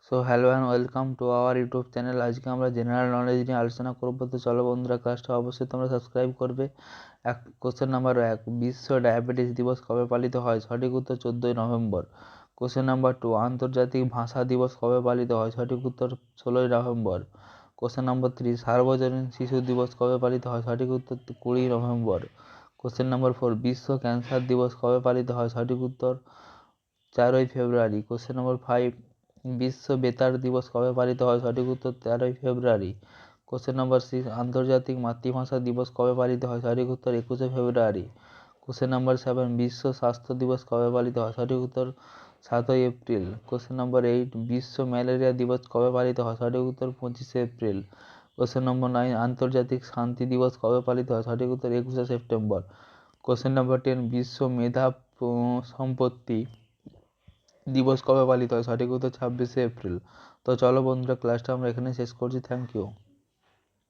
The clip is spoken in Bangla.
So hello and welcome to our YouTube channel. আজকে আমরা জেনারেল নলেজ নিয়ে আলোচনা করবো। তো চলো বন্ধুরা, ক্লাসটা অবশ্যই তোমরা সাবস্ক্রাইব করবে। কোশ্চেন নাম্বার 1, বিশ্ব ডায়াবেটিস দিবস কবে পালিত হয়? সঠিক উত্তর 14ই নভেম্বর। কোশ্চেন নাম্বার 2, আন্তর্জাতিক ভাষা দিবস কবে পালিত হয়? সঠিক উত্তর 16ই নভেম্বর। কোশ্চেন নাম্বার 3, সার্বজনীন শিশু দিবস কবে পালিত হয়? সঠিক উত্তর 20 নভেম্বর। কোশ্চেন নাম্বার 4, বিশ্ব ক্যান্সার দিবস কবে পালিত হয়? সঠিক উত্তর 4ই ফেব্রুয়ারি। কোশ্চেন নম্বর 5, বিশ্ব বেতার দিবস কবে পালিত হয়? সঠিক উত্তর 13ই ফেব্রুয়ারি। কোশ্চেন নম্বর 6, আন্তর্জাতিক মাতৃভাষা দিবস কবে পালিত হয়? সঠিক উত্তর 21শে ফেব্রুয়ারি। কোশ্চেন নম্বর 7, বিশ্ব স্বাস্থ্য দিবস কবে পালিত হয়? সঠিক উত্তর 7ই এপ্রিল। কোশ্চেন নম্বর 8, বিশ্ব ম্যালেরিয়া দিবস কবে পালিত হয়? সঠিক উত্তর 25শে এপ্রিল। কোশ্চেন নম্বর 9, আন্তর্জাতিক শান্তি দিবস কবে পালিত হয়? সঠিক উত্তর 21শে সেপ্টেম্বর। কোশ্চেন নম্বর 10, বিশ্ব মেধা সম্পত্তি দিবস কবে পালিত হয়? সঠিক উত্তর 26শে এপ্রিল। তো চলো বন্ধুরা, ক্লাসটা আমরা এখানে শেষ করছি। Thank you.